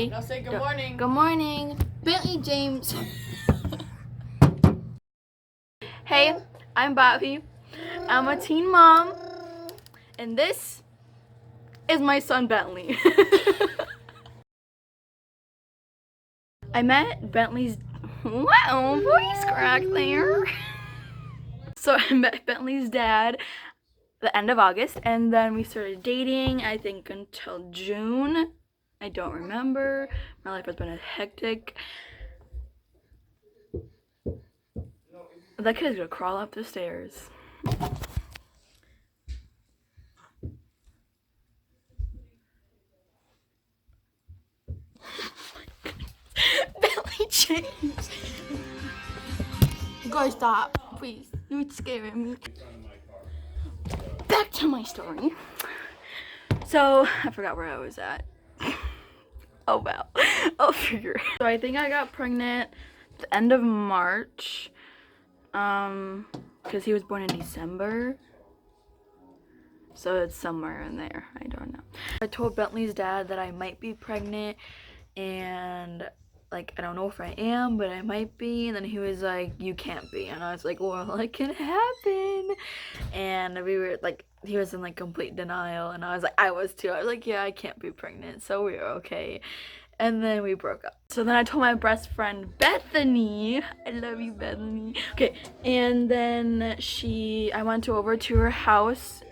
Now say good morning. Good morning, Bentley James. Hey, I'm Bobby. I'm a teen mom, and this is my son Bentley. I met Bentley's wow voice crack there. So I met Bentley's dad the end of August, and then we started dating, I think until June. I don't remember. My life has been hectic. That kid is gonna crawl up the stairs. Bentley James. You guys stop, please. You're scaring me. Back to my story. So I forgot where I was at. Oh well, I'll figure. So I think I got pregnant at the end of March, because he was born in December. So it's somewhere in there. I don't know. I told Bentley's dad that I might be pregnant, and like I don't know if I am, but I might be. And then he was like, "You can't be," and I was like, "Well, it can happen." And we were like, he was in like complete denial, and I was like, I was too. I was like, "Yeah, I can't be pregnant," so we were okay. And then we broke up. So then I told my best friend Bethany, I love you, Bethany. Okay, and then I went over to her house,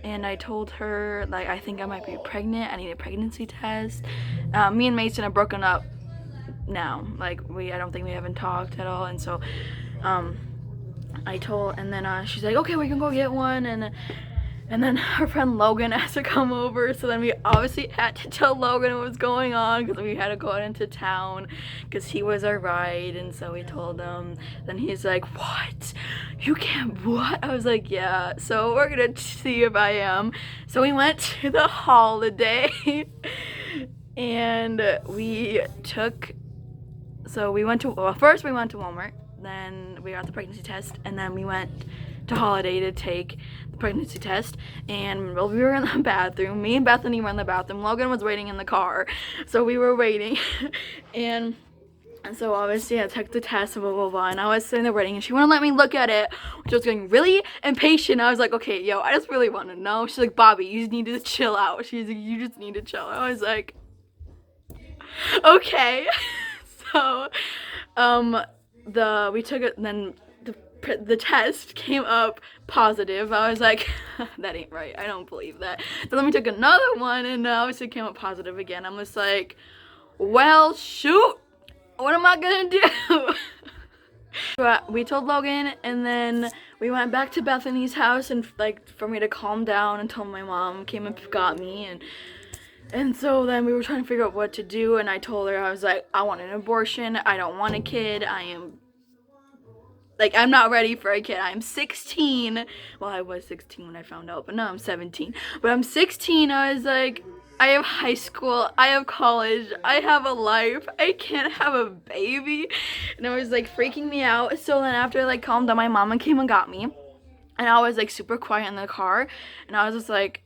and I told her, like, I think I might be pregnant. I need a pregnancy test. Me and Mason have broken up now. Like, I don't think we haven't talked at all. And so, I told, and then she's like, okay, we can go get one. And then her friend Logan has to come over, so then we obviously had to tell Logan what was going on because we had to go out into town because he was our ride. And so we told him. Then he's like, what? You can't, what? I was like, yeah, so we're gonna see if I am. So we went to the holiday and first we went to Walmart, then we got the pregnancy test, and then we went to Holiday to take the pregnancy test. And while we were in the bathroom, me and Bethany were in the bathroom, Logan was waiting in the car, so we were waiting. and so obviously I took the test and blah blah blah, and I was sitting there waiting, and she wouldn't let me look at it, which was getting really impatient. I was like, okay, yo, I just really want to know. She's like, Bobby, you just need to chill out. She's like, you just need to chill. I was like, okay. So we took it, and then the test came up positive. I was like, that ain't right, I don't believe that. So then we took another one, and obviously it came up positive again. I'm just like, well, shoot, what am I gonna do? But we told Logan, and then we went back to Bethany's house, and like for me to calm down until my mom came and got me. And so then we were trying to figure out what to do, and I told her, I was like, I want an abortion, I don't want a kid, I'm not ready for a kid. I'm 16. Well, I was 16 when I found out, but now I'm 17. But I'm 16. I was like, I have high school, I have college, I have a life, I can't have a baby. And it was like freaking me out. So then after like calmed down, my mama came and got me, and I was like super quiet in the car, and I was just like,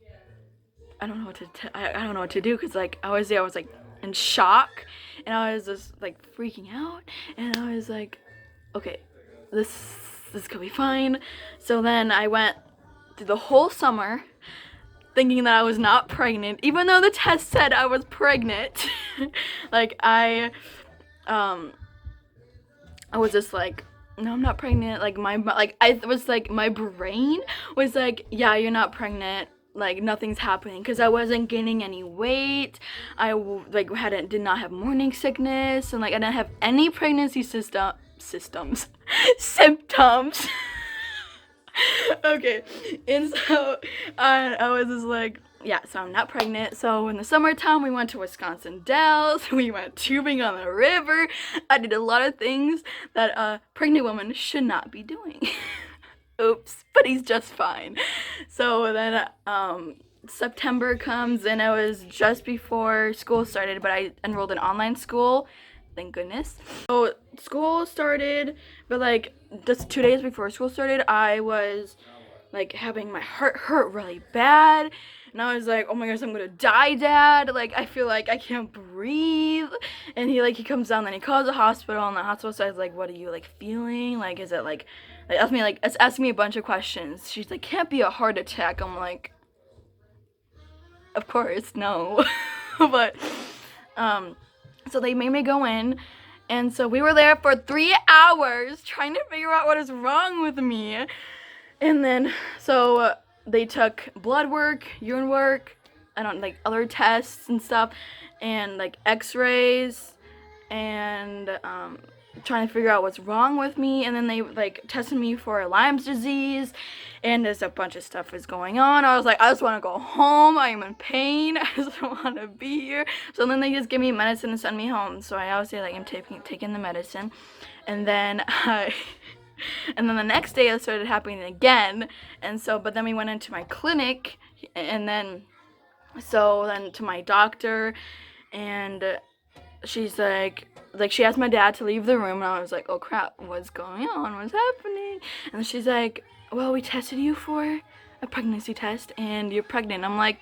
I don't know what to do, because like I was like in shock, and I was just like freaking out, and I was like, okay, this could be fine. So then I went through the whole summer thinking that I was not pregnant, even though the test said I was pregnant. Like I was just like, no, I'm not pregnant. Like my brain was like, yeah, you're not pregnant. Like nothing's happening, because I wasn't gaining any weight. I did not have morning sickness, and like I didn't have any pregnancy symptoms. Okay, and so I was just like, yeah, so I'm not pregnant. So in the summertime, we went to Wisconsin Dells. We went tubing on the river. I did a lot of things that a pregnant woman should not be doing. Oops, but he's just fine. So then September comes, and it was just before school started, but I enrolled in online school, thank goodness. So school started, but like just 2 days before school started, I was like having my heart hurt really bad. And I was like, oh my gosh, I'm gonna die, Dad. Like, I feel like I can't breathe. And he comes down, then he calls the hospital, and the hospital says, like, what are you, like, feeling? Like, is it, it's asking me a bunch of questions. She's like, can't be a heart attack. I'm like, of course, no. But, so they made me go in. And so we were there for 3 hours trying to figure out what is wrong with me. And then, so they took blood work, urine work, other tests and stuff, and like x-rays, and trying to figure out what's wrong with me. And then they like tested me for Lyme's disease, and there's a bunch of stuff is going on. I was like, I just want to go home. I am in pain. I just don't want to be here. So then they just give me medicine and send me home. So I obviously like am taking the medicine, and then and then the next day it started happening again. And so, but then we went into my clinic, and then to my doctor, and she's like she asked my dad to leave the room, and I was like, oh crap, what's going on? What's happening? And she's like, well, we tested you for a pregnancy test, and you're pregnant. I'm like,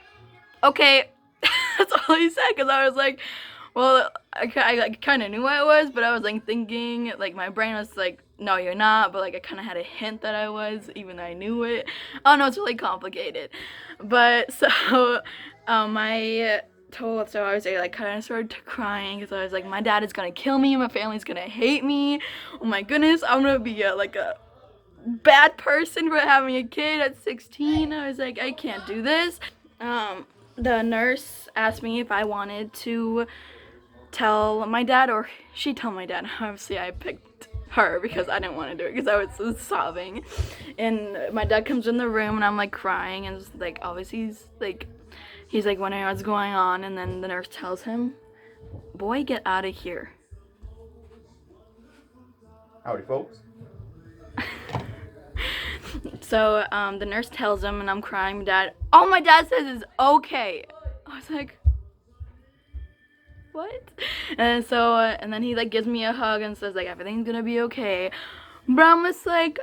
okay. That's all he said, because I was like, well, I kind of knew I was, but I was like thinking, like my brain was like, no, you're not, but like I kind of had a hint that I was, even though I knew it. Oh no, it's really complicated. But so so I was like kind of started crying, because I was like, my dad is gonna kill me, my family's gonna hate me, oh my goodness, I'm gonna be a bad person for having a kid at 16. I was like, I can't do this. The nurse asked me if I wanted to tell my dad, or she told my dad. Obviously I picked her because I didn't want to do it, because I was sobbing. And my dad comes in the room, and I'm like crying, and like obviously he's like wondering what's going on. And then the nurse tells him, boy, get out of here. Howdy, folks. So the nurse tells him, and I'm crying. My dad says it's okay. I was like, what? And so and then he like gives me a hug and says like, everything's gonna be okay. But I'm just like,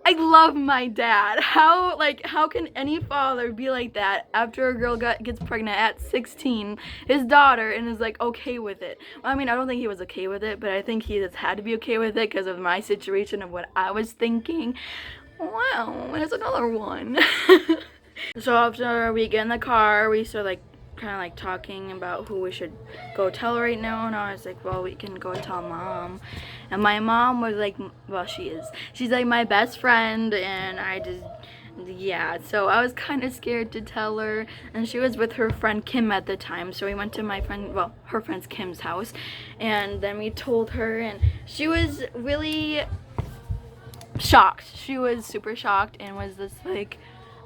I love my dad. How can any father be like that after a girl gets pregnant at 16, his daughter, and is like okay with it? I mean, I don't think he was okay with it, but I think he just had to be okay with it because of my situation of what I was thinking. Wow, there's another one. So after we get in the car, we start kind of talking about who we should go tell right now, and I was like, well, we can go tell Mom. And my mom was like, well, she's like my best friend, and yeah, so I was kind of scared to tell her. And she was with her friend Kim at the time, so we went to her friend's Kim's house, and then we told her, and she was really shocked. She was super shocked, and was just like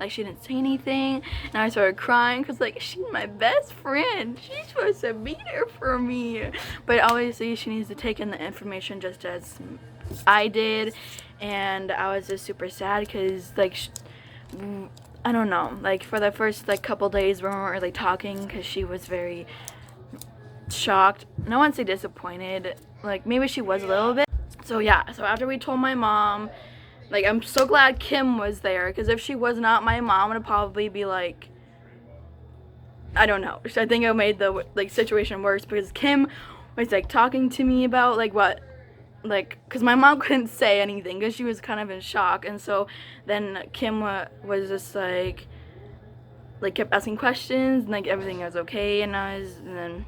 she didn't say anything. And I started crying because she's my best friend, she's supposed to be there for me. But obviously she needs to take in the information just as I did. And I was just super sad because I don't know, for the first couple days we weren't really talking because she was very shocked. No one say disappointed, maybe she was a little bit. So yeah, so after we told my mom, I'm so glad Kim was there, because if she was not my mom, it would probably be I don't know. I think it made the situation worse, because Kim was talking to me about because my mom couldn't say anything because she was kind of in shock. And so then Kim was just kept asking questions, and everything was okay, and then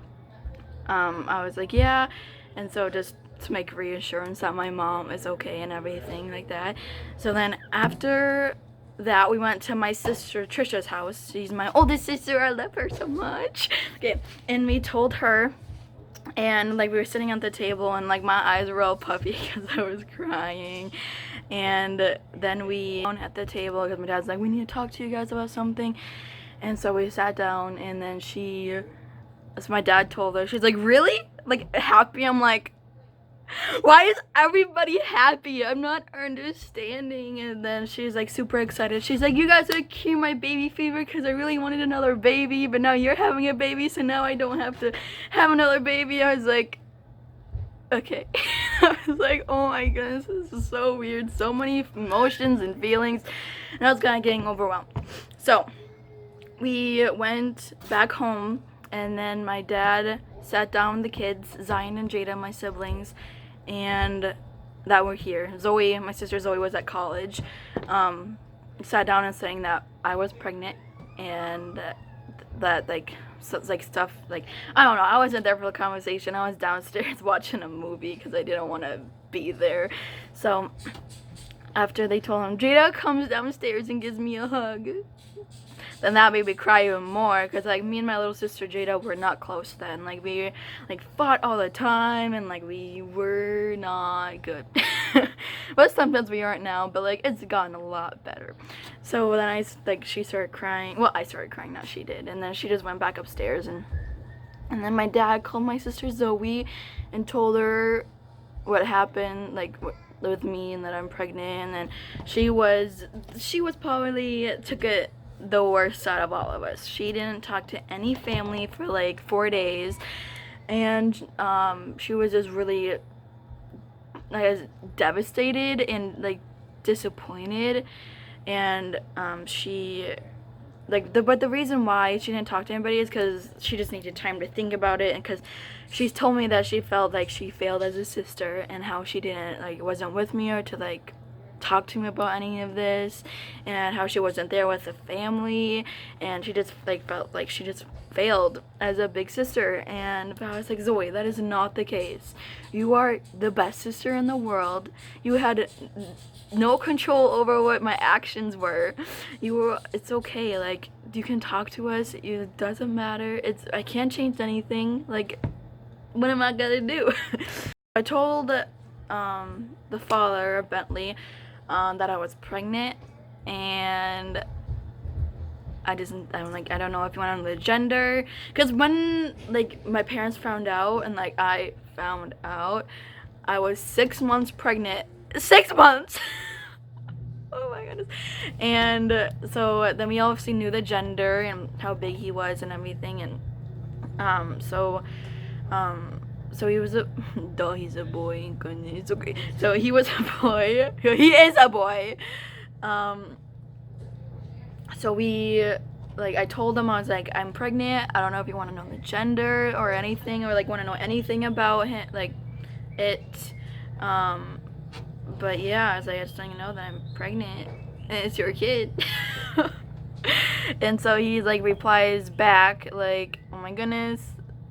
I was like, yeah. And so just to make reassurance that my mom is okay and everything like that. So then after that, we went to my sister Trisha's house. She's my oldest sister. I love her so much. Okay, and we told her, and we were sitting at the table, and my eyes were all puffy because I was crying. And then we at the table because my dad's like, we need to talk to you guys about something. And so we sat down, and then as my dad told her, she's like, really? Happy? I'm like, why is everybody happy? I'm not understanding. And then she's super excited. She's like, you guys are curing my baby fever because I really wanted another baby, but now you're having a baby, so now I don't have to have another baby. I was like, okay. I was like, oh my goodness, this is so weird. So many emotions and feelings, and I was kind of getting overwhelmed. So we went back home, and then my dad sat down with the kids, Zion and Jada, my siblings, and that were here. Zoe, my sister Zoe, was at college. Sat down and saying that I was pregnant, and that like stuff like, I don't know. I wasn't there for the conversation. I was downstairs watching a movie because I didn't want to be there. So after they told him, Jada comes downstairs and gives me a hug. Then that made me cry even more, because like me and my little sister Jada were not close then. Like we like fought all the time, and like we were not good. But sometimes we aren't now, but like it's gotten a lot better. So then she started crying. Well, I started crying, not she did. And then she just went back upstairs, and then my dad called my sister Zoe and told her what happened, like with me, and that I'm pregnant. And then she was probably took it the worst out of all of us. She didn't talk to any family for like 4 days, and she was just really like devastated and like disappointed. And she but the reason why she didn't talk to anybody is because she just needed time to think about it, and because she's told me that she felt like she failed as a sister, and how she didn't wasn't with me or to talk to me about any of this, and how she wasn't there with the family, and she just felt like she just failed as a big sister. And I was like, Zoe, that is not the case. You are the best sister in the world. You had no control over what my actions were. It's okay, like you can talk to us, it doesn't matter. I can't change anything. Like, what am I gonna do? I told the father of Bentley that I was pregnant, and I don't know if you want to know the gender, because when my parents found out, and I found out, I was 6 months pregnant. 6 months. Oh my goodness. And so then we obviously knew the gender and how big he was and everything, and so he was a he's a boy. Goodness, it's okay. So he was a boy. He is a boy. So we I told him, I was like, I'm pregnant. I don't know if you want to know the gender or anything, or want to know anything about him, it. But yeah, I was like, I just want you to know that I'm pregnant and it's your kid. And so he replies back oh my goodness,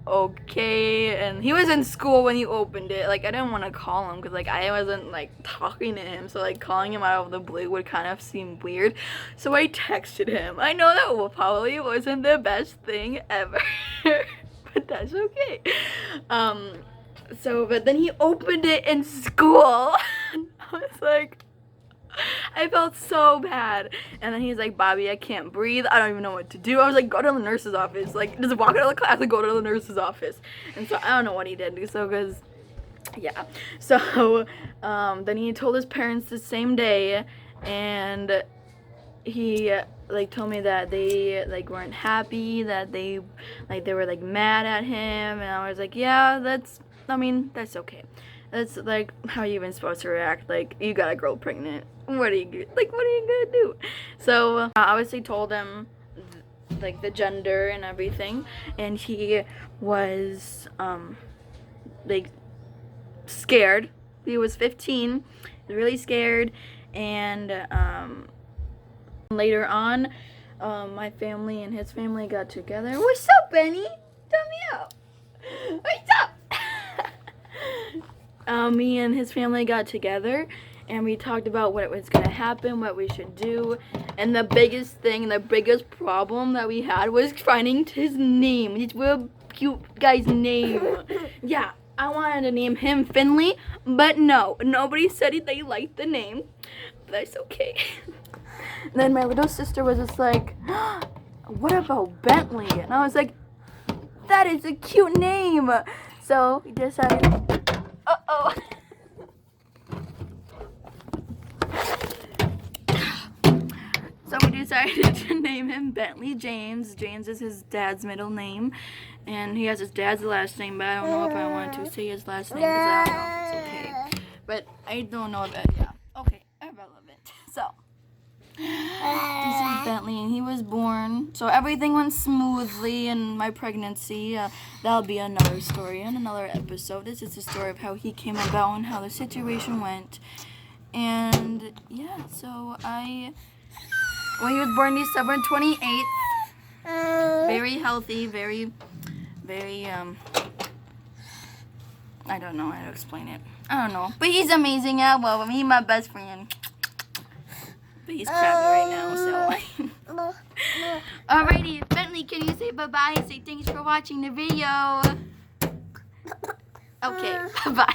okay. And he was in school when he opened it. I didn't want to call him because I wasn't talking to him, so calling him out of the blue would kind of seem weird. So I texted him. I know that probably wasn't the best thing ever. But that's okay. But then he opened it in school. I was like, I felt so bad. And then he's like, Bobby, I can't breathe. I don't even know what to do. I was like, go to the nurse's office. Just walk out of the class and go to the nurse's office. And so I don't know what he did. So, yeah. So, then he told his parents the same day. And he, told me that they, weren't happy. That they were, mad at him. And I was like, yeah, that's okay. That's how you even supposed to react. You got a girl pregnant. What are you gonna do? So I obviously told him the gender and everything, and he was scared. He was 15, really scared. And later on, my family and his family got together. What's up, Benny? Tell me out. What's up? Me and his family got together, and we talked about what was going to happen, what we should do. And the biggest problem that we had was finding his name, his real cute guy's name. Yeah, I wanted to name him Finley, but no, nobody said they liked the name. But that's okay. Then my little sister was just like, what about Bentley? And I was like, that is a cute name. So we decided, uh-oh. So we decided to name him Bentley James. James is his dad's middle name, and he has his dad's last name, but I don't know if I want to say his last name because I don't know if it's okay. But I don't know if yeah. Okay, irrelevant. So this is Bentley, and he was born. So everything went smoothly in my pregnancy. That'll be another story in another episode. This is the story of how he came about and how the situation went. And yeah, so when he was born December 28th, very healthy, very, I don't know how to explain it. I don't know. But he's amazing. I love him. He's my best friend. But he's crabby right now, so. Alrighty, Bentley, can you say bye-bye and say thanks for watching the video? Okay, bye-bye.